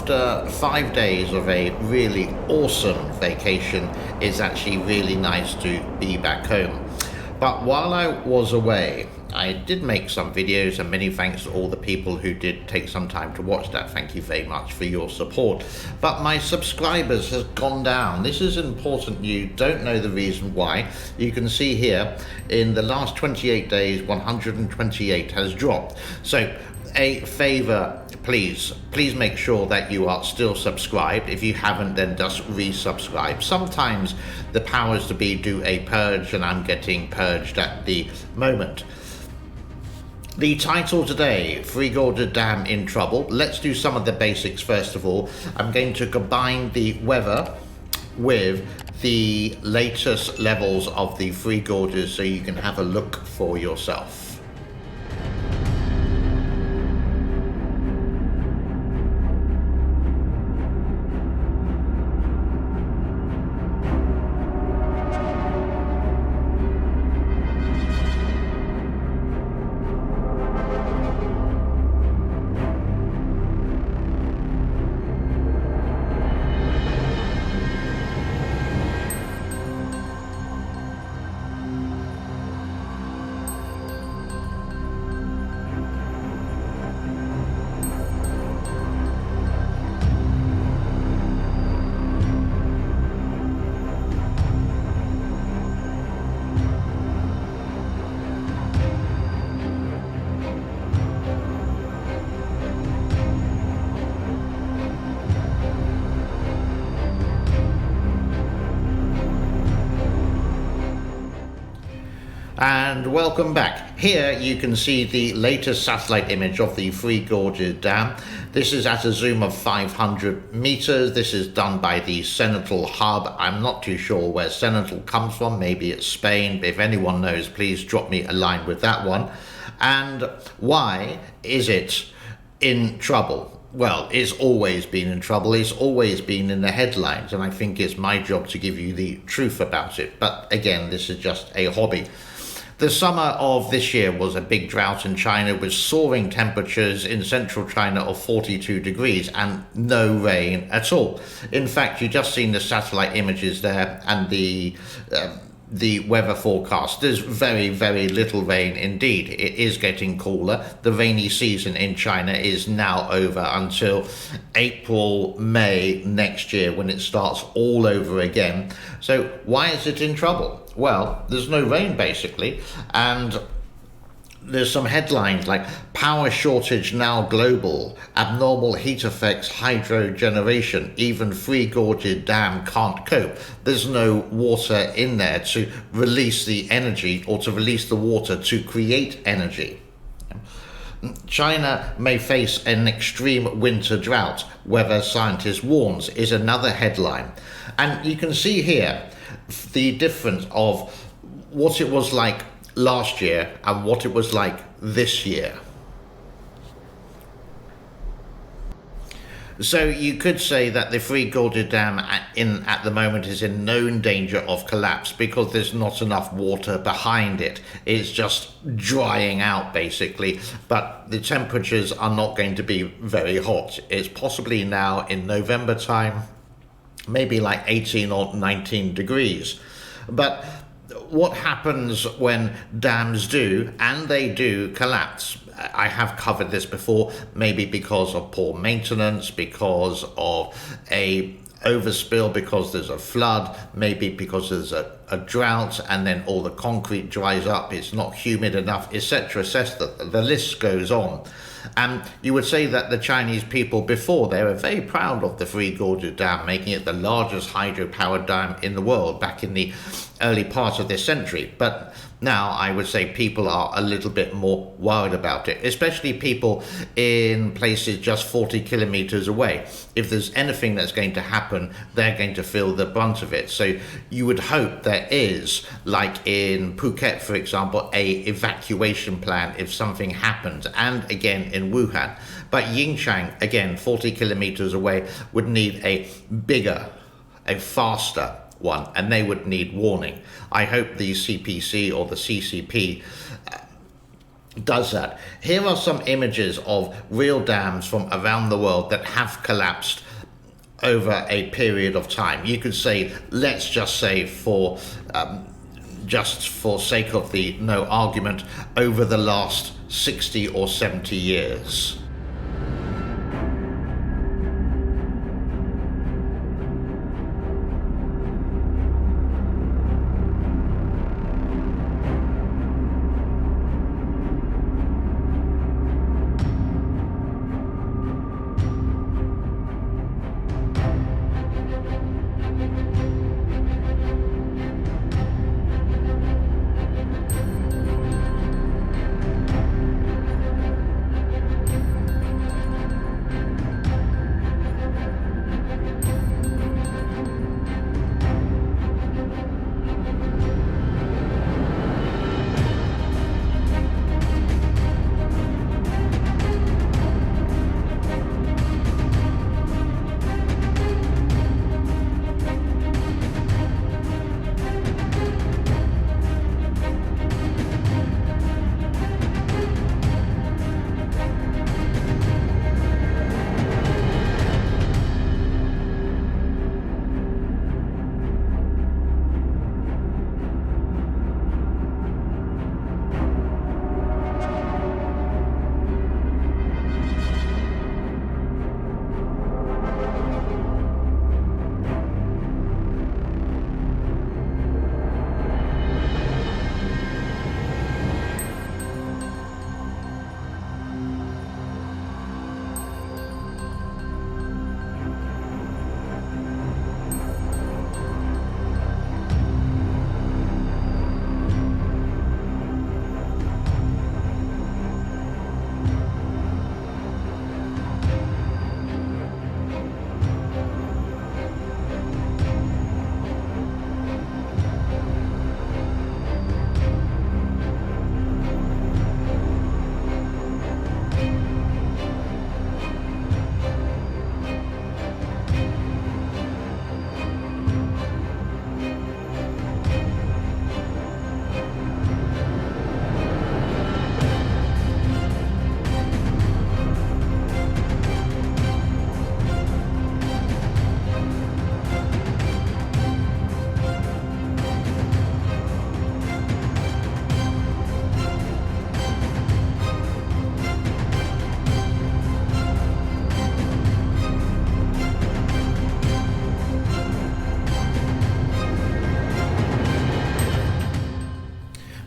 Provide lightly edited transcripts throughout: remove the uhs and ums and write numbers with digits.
after 5 days of a really awesome vacation, it's actually really nice to be back home. But while I was away, I did make some videos, and many thanks to all the people who did take some time to watch that. Thank you very much for your support. But my subscribers has gone down. This is important. You don't know the reason why. You can see here in the last 28 days, 128 has dropped. So a favor, please make sure that you are still subscribed. If you haven't, then just resubscribe. Sometimes the powers to be do a purge, and I'm getting purged at the moment. The title today, Three Gorges Dam in trouble. Let's do some of the basics first of all. I'm going to combine the weather with the latest levels of the Three Gorges so you can have a look for yourself. And welcome back. Here you can see the latest satellite image of the Three Gorges Dam. This is at a zoom of 500 meters. This is done by the Senetal Hub. I'm not too sure where Senetal comes from. Maybe it's Spain. But if anyone knows, please drop me a line with that one. And why is it in trouble? Well, it's always been in trouble. It's always been in the headlines. And I think it's my job to give you the truth about it. But again, this is just a hobby. The summer of this year was a big drought in China with soaring temperatures in central China of 42 degrees and no rain at all. In fact, you just seen the satellite images there and the weather forecast. There's very, very little rain indeed. It is getting cooler. The rainy season in China is now over until April, May next year when it starts all over again. So why is it in trouble? Well, there's no rain basically, and there's some headlines like power shortage now global, abnormal heat effects hydro generation, even Three Gorges Dam can't cope. There's no water in there to release the energy or to release the water to create energy. China may face an extreme winter drought, weather scientist warns, is another headline. And you can see here the difference of what it was like last year and what it was like this year. So you could say that the Three Gorges Dam at the moment is in known danger of collapse because there's not enough water behind it. It's just drying out basically, but the temperatures are not going to be very hot. It's possibly now in November time, maybe like 18 or 19 degrees. But what happens when dams do, and they do, collapse? I have covered this before, maybe because of poor maintenance, because of a overspill, because there's a flood, maybe because there's a drought and then all the concrete dries up, it's not humid enough, etc., etc. The list goes on. And you would say that the Chinese people before, they were very proud of the Three Gorges Dam, making it the largest hydropower dam in the world back in the early part of this century. But now I would say people are a little bit more worried about it, especially people in places just 40 kilometers away. If there's anything that's going to happen, they're going to feel the brunt of it. So you would hope there is, like in Phuket, for example, a evacuation plan if something happens, and again in Wuhan. But Yingchang, again, 40 kilometers away, would need a bigger, a faster one, and they would need warning. I hope the CPC or the CCP does that. Here are some images of real dams from around the world that have collapsed over a period of time. You could say, let's just say just for sake of the no argument, over the last 60 or 70 years.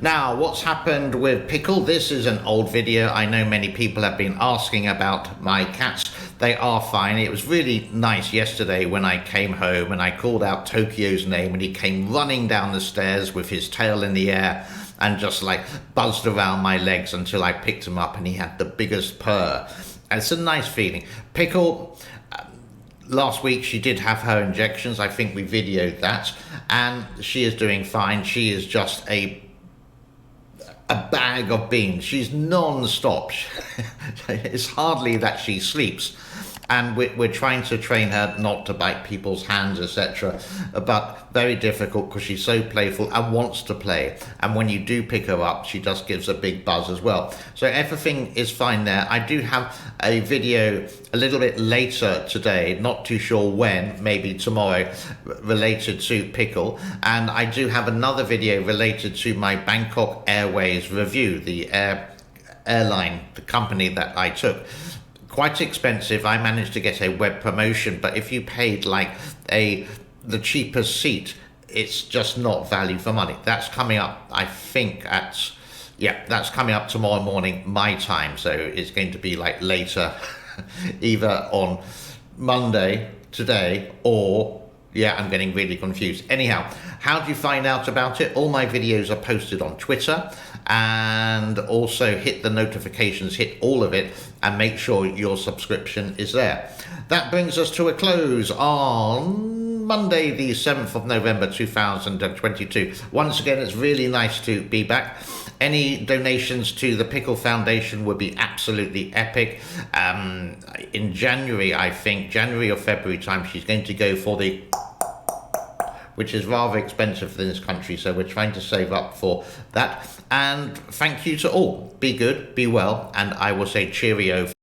Now, what's happened with Pickle? This is an old video. I know many people have been asking about my cats. They are fine. It was really nice yesterday when I came home and I called out Tokyo's name and he came running down the stairs with his tail in the air and just like buzzed around my legs until I picked him up and he had the biggest purr. And it's a nice feeling. Pickle, last week she did have her injections. I think we videoed that and she is doing fine. She is just a bag of beans. She's non-stop. It's hardly that she sleeps. And we're trying to train her not to bite people's hands, etc. But very difficult because she's so playful and wants to play. And when you do pick her up, she just gives a big buzz as well. So everything is fine there. I do have a video a little bit later today, not too sure when, maybe tomorrow, related to Pickle. And I do have another video related to my Bangkok Airways review, the airline, the company that I took. Quite expensive. I managed to get a web promotion, but if you paid like the cheapest seat, it's just not value for money. That's coming up, I think that's coming up tomorrow morning my time, so it's going to be like later either on Monday today or I'm getting really confused. Anyhow, how do you find out about it? All my videos are posted on Twitter, and also hit the notifications, hit all of it, and make sure your subscription is there. That brings us to a close on Monday, the 7th of November 2022. Once again, it's really nice to be back. Any donations to the Pickle Foundation would be absolutely epic. In January, I think, January or February time, she's going to go for the which is rather expensive in this country, so we're trying to save up for that. And thank you to all. Be good, be well, and I will say cheerio.